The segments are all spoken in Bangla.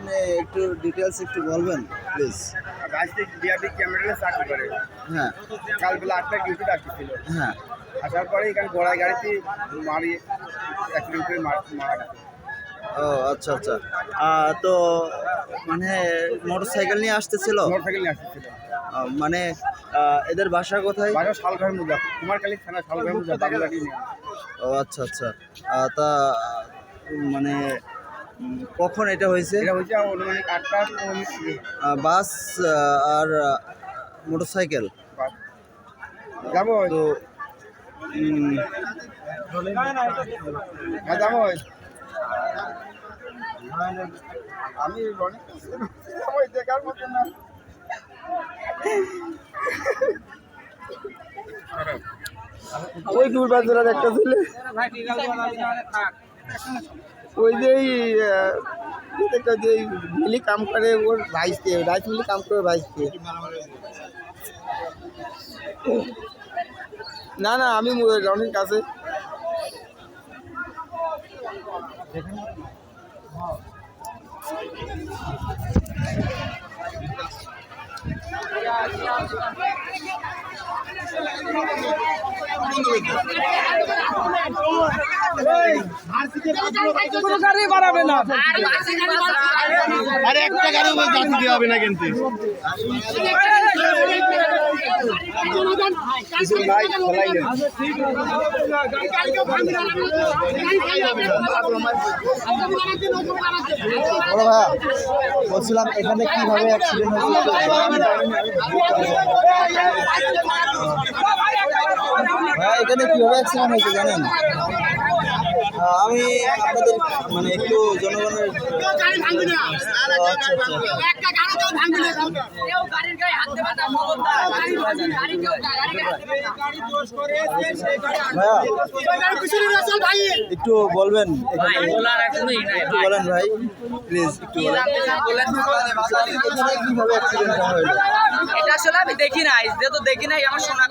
আপনি একটু ডিটেলস একটু বলবেন প্লিজ। রাজদিক ডিআরডি ক্যামেরা চাকরি করে। হ্যাঁ কাল বেলা 8টায় ডিউটি ডাকছিল। হ্যাঁ। আসার পরে এখানে গোড়ায় গাড়িতে মারি অ্যাক্সিডেন্ট করে মারা গেছে। ও আচ্ছা আচ্ছা। তো মানে মোটরসাইকেল নিয়ে আসতেছিল? মোটরসাইকেল নিয়ে আসছিল। মানে এদের বাসা কোথায়? বাসা শালঘর মুজা, কুমারখালী থানা শালঘর মুজা, বাংলাটি নিয়ে। ও আচ্ছা আচ্ছা। তা মানে কখন এটা হয়েছে? এটা হচ্ছে অনুমানিক 8টা। বাস আর মোটরসাইকেল যাবো তো হ্যাঁ যাবো। আমি অনেক দেখার মতো না। ওই দূর বাজার একটা ছেলে, ওই যে মিলি কাম করে ওর ভাইসকে, রাইস মিলি কাম করে ভাইসকে। না না আমি রনির কাছে গাড়ি বাড়াবে না, আরে একটা গাড়ি দিতে হবে না কিন্তু। বলছিলাম এখানে কিভাবে অ্যাক্সিডেন্ট হয়েছে? এখানে কিভাবে অ্যাক্সিডেন্ট হয়েছে জানেন? আমি আপনাদের মানে একটু জনগণের একটু বলবেন, একটু বলেন ভাই প্লিজ, একটু বলেন কিভাবে অ্যাক্সিডেন্ট হলো। এটা আসলে আমি দেখি নাই, যেহেতু দেখি নাই আমার শোনা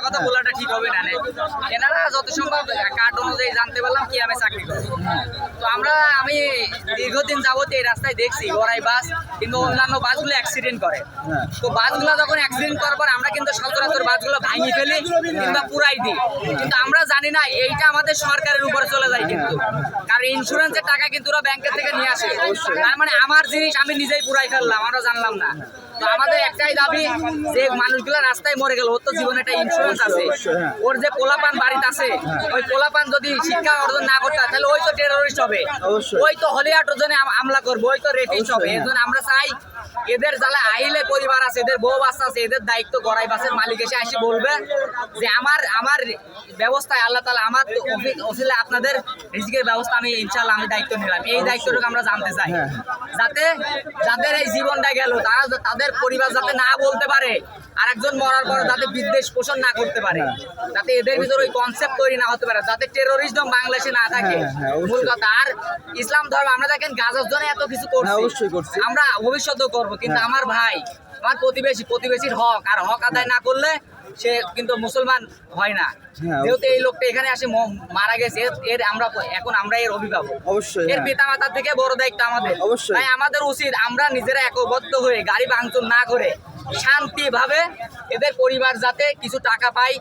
কথা বলাটা ঠিক হবে না। এনারা যত সম্ভব কার্ড অনুযায়ী জানতে পারলাম কি আমি চাকরি করি। তো আমি দীর্ঘদিন যাবত এই রাস্তায় দেখছি গড়াই বাস কিংবা অন্যান্য বাসগুলো অ্যাক্সিডেন্ট করে। তো বাসগুলো যখন অ্যাক্সিডেন্ট করার পর আমরা কিন্তু সচরাচর বাসগুলো ভাঙি ফেলি কিংবা পুরাই দিই, কিন্তু আমরা জানি না এইটা আমাদের সরকারের উপরে চলে যায়। কিন্তু কারণ ইন্স্যুরেন্সের টাকা কিন্তু ওরা ব্যাংকের থেকে নিয়ে আসে, তার মানে আমার জিনিস আমি নিজেই পুরাই ফেললাম, আমরা জানলাম না। তো আমাদের একটাই দাবি যে মানুষগুলো রাস্তায় মরে গেল, ওর তো জীবনে একটা ইন্স্যুরেন্স আছে, ওর যে পোলাপান বাড়িতে আছে, ওই পোলাপান যদি শিক্ষা অর্জন না করতে হয় তাহলে ওই তো টেরোরিস্ট হবে, ওই তো হলিয়াটোর জন্য হামলা করবে, ওই তো রেপিস্ট হবে। এই জন্য আমরা চাই এদের যারা আইলে পরিবার আছে, এদের বউ বাচ্চা আছে, এদের দায়িত্ব গড়াই বাসের মালিক এসে আসি বলবে যে আমার ব্যবস্থায় আল্লাহ তাআলা আমার ওসিলে আপনাদের রিজিকের ব্যবস্থা আমি ইনশাআল্লাহ আমি দায়িত্ব নিলাম। এই দায়িত্বটুকু আমরা জানতে চাই, যাতে যাদের এই জীবনটা গেল তারা তাদের পরিবার যাতে না বলতে পারে, আর একজন মরার পর যাতে বিদ্বেষ পোষণ না করতে পারে, যাতে এদের ভিতরে ওই কনসেপ্ট তৈরি না হতে পারে, যাতে টেরোরিজম বাংলাদেশে না থাকে। মূল কথা। আর ইসলাম ধর্ম আমরা দেখেন গাজার জন্য এত কিছু করছি, আমরা ভবিষ্যতেও করব, কিন্তু আমার ভাই, আমার প্রতিবেশীর হক আর হক আদায় না করলে সে কিন্তু মুসলমান হয় না। যেহেতু এই লোকটা এখানে আসে মারা গেছে, এর আমরা এর অভিভাবক, অবশ্যই এর পিতা মাতার থেকে বড় দায়িত্ব আমাদের। অবশ্যই। তাই আমাদের উচিত আমরা নিজেরা একবদ্ধ হয়ে গাড়ি ভাঙচুর না করে শান্তিভাবে এদের পরিবার যাতে কিছু টাকা পায়,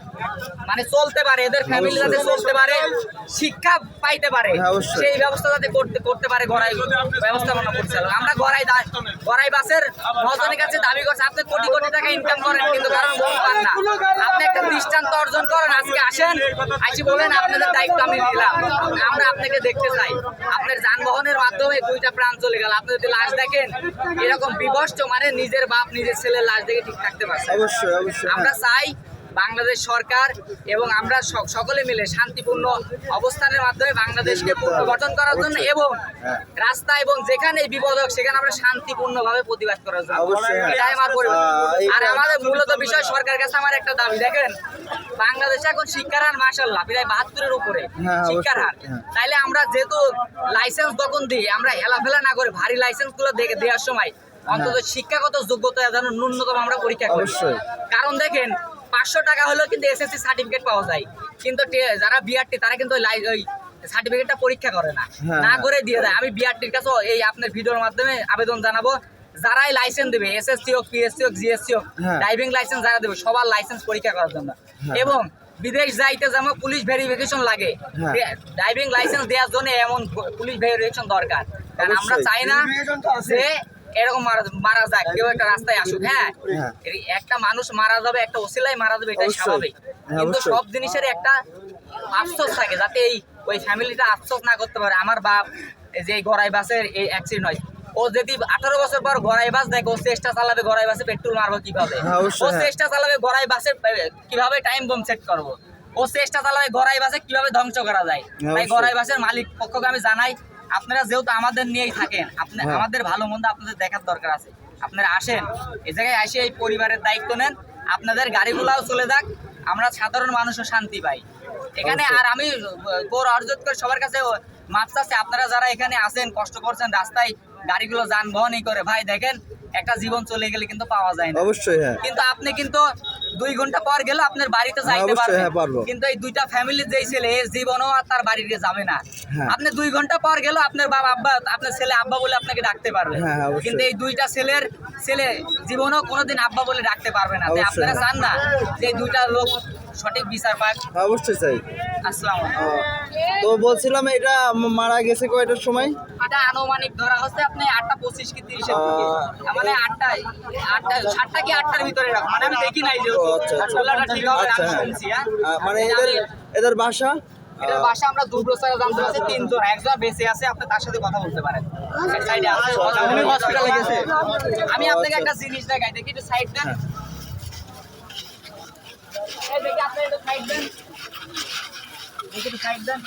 মানে চলতে পারে, এদের ফ্যামিলি যাতে চলতে পারে, শিক্ষা পাইতে পারে, সেই ব্যবস্থা যাতে করতে পারে গড়াই ব্যবস্থাপনা করছে। আমরা গড়াই বাসের মহাজনের কাছে দাবি করছে, আপনি কোটি কোটি টাকা ইনকাম করেন কিন্তু কারণ বল পান না, আপনি একটা দৃষ্টান্ত অর্জন করেন, আজকে আসেন আসি বলেন আপনাদের দায়িত্ব আমি নিলাম, আমরা আপনাকে দেখতে চাই। আপনার যানবাহনের মাধ্যমে 2টা প্রাণ চলে গেল, আপনি যদি লাশ দেখেন এরকম বিভৎস, মানে নিজের বাপ নিজের ছেলের লাশ দেখে ঠিক থাকতে পারছে। অবশ্যই অবশ্যই। আমরা চাই বাংলাদেশ সরকার এবং আমরা সকলে মিলে শান্তিপূর্ণ অবস্থানের মাধ্যমে বাংলাদেশকে পুনর্গঠন করার জন্য এবং রাস্তা এবং যেখানে বিপদ হোক সেখানে আমরা শান্তিপূর্ণভাবে প্রতিবাদ করার জন্য। এটাই আমার পরিবার। আর আমাদের মূলত বিষয় সরকারের কাছে আমার একটা দাবি, দেখেন বাংলাদেশে এখন শিক্ষার হার মাশাআল্লাহ প্রায় 72-এর উপরে শিক্ষার হার। তাইলে আমরা যেহেতু লাইসেন্স যখন দিই, আমরা হেলাফেলা না করে ভারী লাইসেন্স গুলো দেওয়ার সময় অন্তত শিক্ষাগত যোগ্যতা যেন ন্যূনতম আমরা পরীক্ষা করি। কারণ দেখেন 500 টাকা হলেও কিন্তু এসএসসি সার্টিফিকেট পাওয়া যায়, কিন্তু যারা বিআরটি তারা কিন্তু সার্টিফিকেটটা পরীক্ষা করে না, হ্যাঁ, না হ্যাঁ। করে দিয়ে দেয়। আমি বিআরটির কাছে এই আপনার ভিডিওর মাধ্যমে আবেদন জানাবো, যারাই লাইসেন্স দেবে, এসএসসি হোক, পিএসসি হোক, জিএসসি হোক, হ্যাঁ। ড্রাইভিং লাইসেন্স যারা দেবে সবার লাইসেন্স পরীক্ষা করার জন্য। হ্যাঁ। এবং বিদেশ যাইতে যেমন পুলিশ ভেরিফিকেশন লাগে, হ্যাঁ। ড্রাইভিং লাইসেন্স দেওয়ার জন্য এমন পুলিশ ভেরিফিকেশন দরকার। কারণ আমরা অবশ্যই। চাই না যে এরকম মারা যায়, কেউ একটা রাস্তায় আসুক। হ্যাঁ, হ্যাঁ। এই একটা মানুষ মারা যাবে, একটা ওসিলায় মারা যাবে, এটাই অবশ্যই। স্বাভাবিক। হ্যাঁ, কিন্তু অবশ্যই। সব জিনিসের একটা আফসোস থাকে, যাতে ওই ফ্যামিলিটা আফসোস না করতে পারে। আমার বাপ এই যে গড়াই বাসের এই অ্যাক্সিডেন্ট হয়, ও যদি 18 বছর পর গড়াই বাস দেখে, ও চেষ্টা চালাবে গড়াই বাসে পেট্রোল মারবো কিভাবে, হ্যাঁ, অবশ্যই, ও হ্যাঁ। চেষ্টা চালাবে গড়াই বাসে কিভাবে টাইম বম সেট করবো, ও চেষ্টা চালাবে গড়াই বাসে কিভাবে ধ্বংস করা যায়। তাই অবশ্যই। গড়াই বাসের মালিক পক্ষকে আমি জানাই, আপনারা যেহেতু আমাদের নিয়েই থাকেন, হ্যাঁ। আমাদের ভালো মন্দ আপনাদের দেখার দরকার আছে। আপনারা আসেন, এই জায়গায় এসে এই পরিবারের দায়িত্ব নেন, আপনাদের গাড়িগুলাও চলে যাক, আমরা সাধারণ মানুষও শান্তি পাই এখানে। অবশ্যই। আর আমি গৌর অর্জন করে সবার কাছে মাপ চাচ্ছি, আপনারা যারা এখানে আছেন, কষ্ট করছেন, রাস্তায় গাড়িগুলো যানবাহনই করে, ভাই দেখেন একটা জীবন চলে গেলে কিন্তু পাওয়া যায় না। অবশ্যই, হ্যাঁ। কিন্তু আপনি কিন্তু 2 ঘন্টা পর গেলে আপনার বাড়িতে হ্যাঁ, যাইতে অবশ্যই, হ্যাঁ, পারবেন, পারবো। কিন্তু এই দুইটা ফ্যামিলির যেই ছেলে, এর জীবনও আর তার বাড়িতে যাবে না। হ্যাঁ। আপনি 2 ঘন্টা পর গেলেও আপনার বাবা আব্বা, আপনার ছেলে আব্বা বলে আপনাকে ডাকতে পারবে, হ্যাঁ, হ্যাঁ, অবশ্যই। কিন্তু এই দুইটা ছেলে জীবনও কোনোদিন আব্বা বলে ডাকতে পারবে না। তাই অবশ্যই, আপনারা হ্যাঁ। চান না যে এই দুইটা লোক সঠিক বিচার পাক। অবশ্যই চাই। আসসালামু আলাইকুম। তো বলছিলাম এটা মারা গেছে কয়টার সময়? এটা আনুমানিক ধরা হচ্ছে আপনি 8:25 কি 30 এর দিকে, মানে 7টা কি 8টার ভিতরে রাখুন, মানে আমি দেখি নাই যে ও, আচ্ছা, আচ্ছা। বলাটা ঠিক হবে, আচ্ছা, আমি হ্যাঁ। শুনছি। হ্যাঁ, মানে এদের বাসা? এটার বাসা আমরা দুব্রসারে জানতে পারছি 3 জন, একজন বেঁচে আছে, আপনি তার সাথে কথা বলতে পারেন। এক সাইডে আছে, উনি হসপিটালে গেছে? আমি আপনাকে আচ্ছা। একটা জিনিস দেখাই, দেখি একটু সাইড দেন। হ্যাঁ। এই দেখি আপনি একটু সাইড দেন, দেখি একটু সাইড দেন।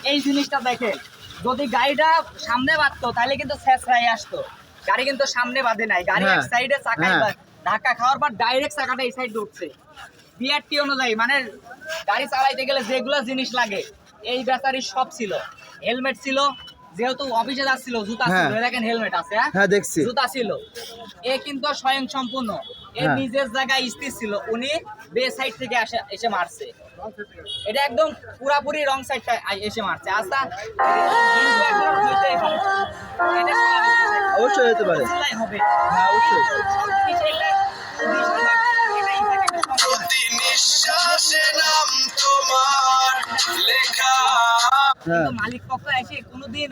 এই জিনিসটা দেখেন, যদি গাড়িটা সামনে বাঁধতো তাহলে কিন্তু শেষরাই আসতো, গাড়ি কিন্তু সামনে বাঁধে নাই, গাড়ি হ্যাঁ। এক সাইডে চাকায় হ্যাঁ। ধাক্কা খাওয়ার পর ডাইরেক্ট চাকাটা এই সাইডে উঠছে। বিআরটি অনুযায়ী মানে গাড়ি চালাইতে গেলে যেগুলো জিনিস লাগে এই ব্যাটারি সব ছিল, হেলমেট ছিল, যেহেতু অফিসে যাচ্ছিল জুতা ছিল, হ্যাঁ। এই দেখেন হেলমেট আছে, হ্যাঁ হ্যাঁ, দেখছি। জুতা ছিল। এ কিন্তু স্বয়ং সম্পূর্ণ, এ হ্যাঁ। নিজের জায়গায় স্থির ছিল, উনি বে সাইড থেকে এসে মারছে, এটা একদম পুরাপুরি রং সাইডটা এসে মারছে। আচ্ছা, কিন্তু একবার হইতেই পারে, এটা স্বাভাবিক বিষয়। অবশ্যই হতে পারে। বুঝলেই হবে। হ্যাঁ, অবশ্যই। সব জিনিস এটা এটাই থাকে একটা সম্পূর্ণ। হ্যাঁ। কিন্তু মালিক পক্ষ এসে কোনোদিন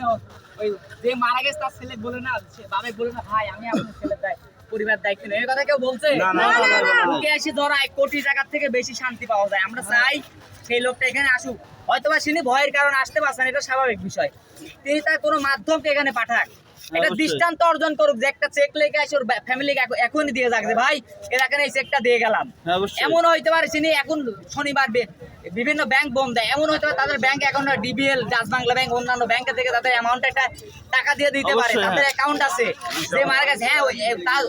ওই যে মারা গেছে তার ছেলে বলে না, সে বাবে বলে না, ভাই আমি আপনার ছেলের পরিবার দায়িত্ব নেই, এই কথা কেউ বলছে? না, না, না, না, না, না। ওকে এসে ধরায় কোটি টাকার থেকে বেশি শান্তি পাওয়া যায়। আমরা চাই সেই লোকটা এখানে আসুক, হয়তো বা তিনি ভয়ের কারণে আসতে পারছেন, এটা স্বাভাবিক বিষয়, তিনি তার কোনো মাধ্যমকে এখানে পাঠাক, এটা অবশ্যই। দৃষ্টান্ত অর্জন করুক, যে একটা চেক লেগে আসে ওর ফ্যামিলিকে এখনই দিয়ে যাক, যে ভাই এর এখানে এই চেকটা দিয়ে গেলাম। হ্যাঁ, অবশ্যই। এমন হইতে পারে তিনি এখন শনিবার বিভিন্ন ব্যাংক বন্ধ দেয়, এমন হইতে পারে তাদের bank account, DBL, Dutch Bangla bank, অন্যান্য ব্যাংক থেকে তাদের অ্যামাউন্ট একটা টাকা দিয়ে দিতে পারে, অবশ্যই, তাদের হ্যাঁ। অ্যাকাউন্ট আছে, যে মারা গেছে, হ্যাঁ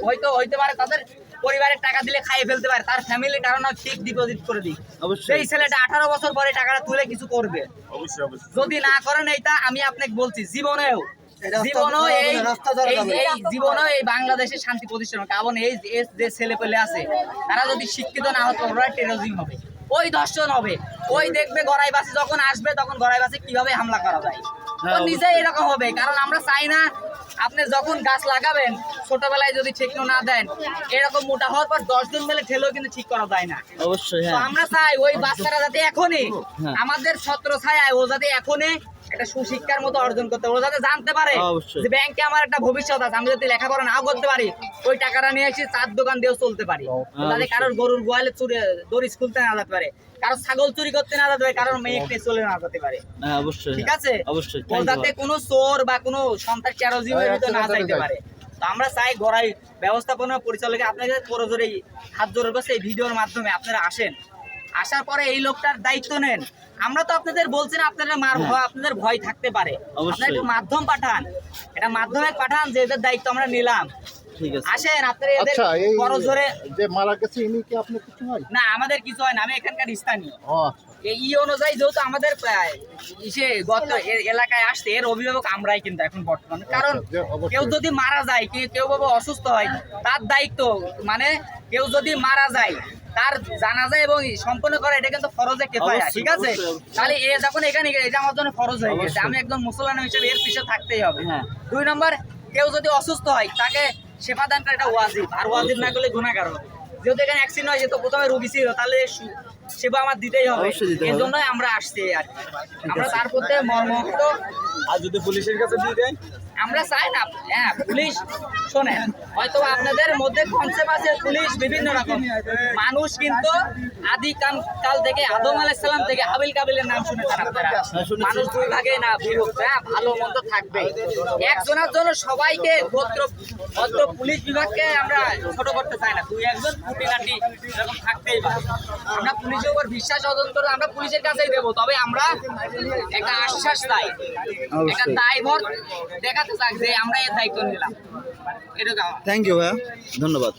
হয়তো হইতে পারে তাদের পরিবারের টাকা দিলে খাইয়ে ফেলতে পারে, তার ফ্যামিলি কারণ ফিক্স ডিপোজিট করে দিই, অবশ্যই। সেই ছেলেটা 18 বছর পরে টাকাটা তুলে কিছু করবে। যদি না করেন এইটা আমি আপনাকে বলছি, জীবনেও এই বাংলাদেশে শান্তি প্রতিষ্ঠান, কারণ এই যে ছেলে পেলে আছে তারা যদি শিক্ষিত না হতো, ওরা টেরোরিজম হবে, ওই ধর্ষণ হবে, ওই দেখবে গড়াইবাসী যখন আসবে তখন গড়াইবাসী কিভাবে হামলা করা যায়, তো নিজে এরকম হবে। কারণ আমরা চাই না আপনি যখন গাছ লাগাবেন ছোটবেলায় যদি ঠিক না দেন, এরকম মোটা হওয়ার পর 10 জন মিলে ঠেলেও কিন্তু ঠিক করা যায় না। অবশ্যই, তো হ্যাঁ। আমরা চাই ওই বাচ্চারা যাতে এখনই হ্যাঁ। আমাদের ছত্র ছায়ায়, ও যাতে এখনই একটা সুশিক্ষার মতো অর্জন করতে পারে, ও যাতে জানতে পারে অবশ্যই। যে ব্যাংকে আমার একটা ভবিষ্যৎ আছে, আমি যদি লেখাপড়া নাও করতে পারি ওই টাকাটা নিয়ে এসে চার দোকান দিয়েও চলতে পারি, যাতে কারোর গরুর গোয়ালে দড়ি খুলতে না যেতে পারে, কারোর ছাগল চুরি করতে না যেতে পারে, কারোর মেয়ে নিয়ে চলে না যেতে পারে, হ্যাঁ, অবশ্যই। ঠিক আছে? অবশ্যই। ও যাতে কোনো চোর বা কোনো সন্ত্রাস টেরোরিজমের ভিতরে না যাইতে পারে। তো আমরা চাই গড়াই ব্যবস্থাপনা পরিচালকে আপনাদের পরজোরে হাত জোর করছে, এই ভিডিওর মাধ্যমে আপনারা আসেন, আসার পরে এই লোকটার দায়িত্ব নেন। আমরা তো আপনাদের বলছি না আপনারা মারবো, আপনাদের ভয় থাকতে পারে, আপনারা একটু মাধ্যম পাঠান, এটা মাধ্যমে পাঠান যে এদের দায়িত্ব আমরা নিলাম, ঠিক আছে। আসেন আপনারা এদের আচ্ছা, এই পরজোরে। যে মারা গেছে ইনি কি আপনার কিছু হয়? না, আমাদের কিছু হয় না, আমি এখানকার স্থানীয়। ও আচ্ছা। এই অনুযায়ী যেহেতু আমাদের ইসে গত এলাকায় আসছে এর অভিভাবক আমরাই কিন্তু এখন বর্তমানে, কারণ কেউ যদি মারা যায় কেউ বাবা অসুস্থ হয় তার দায়িত্ব, মানে কেউ যদি মারা যায় তার জানাজা এবং সম্পন্ন করা এটা কিন্তু ফরজে কিফায়া, ঠিক আছে? তাহলে এ যখন এখানে এটা আমার জন্য ফরজ হয়ে গেছে, আমি একদম মুসলমান হিসেবে এর পিছনে থাকতেই হবে। হ্যাঁ। 2 নম্বর, কেউ যদি অসুস্থ হয় তাকে সেবা দান করা এটা ওয়াজিব, আর ওয়াজিব না করলে গুনাহগার হবে। যেহেতু এখানে অ্যাক্সিডেন্ট হয়েছে তো প্রথমে রোগী ছিল, তাহলে সেবা আমার দিতেই হবে, অবশ্যই দিতে হবে। এই জন্যই আমরা আসছি আর কি। আমরা তার প্রতি মর্মাহত। আর যদি পুলিশের কাছে দিয়ে দেয়, আমরা চাই না, হ্যাঁ পুলিশ শোনেন, হয়তো আপনাদের মধ্যে কনসেপ্ট আছে পুলিশ বিভিন্ন রকম, মানুষ কিন্তু আদি কাল থেকে আদম আলাইহিস সালাম থেকে হাবিল কাবিলের নাম শুনেছেন আপনারা, মানুষ 2 ভাগে না বিভক্ত, হ্যাঁ ভালো মন্দ থাকবে, একজনের জন্য সবাইকে গোত্র পুলিশ বিভাগকে আমরা ছোট করতে চাই না, 2-1 জন খুঁটিনাটি এরকম থাকতেই পারে। আমরা পুলিশের উপর বিশ্বাস অর্জন করে আমরা পুলিশের কাছেই দেবো, তবে আমরা একটা আশ্বাস চাই, একটা দায়ভার দেখাতে চাই যে আমরা এর দায়িত্ব নিলাম। এটা থ্যাংক ইউ ভাইয়া, ধন্যবাদ।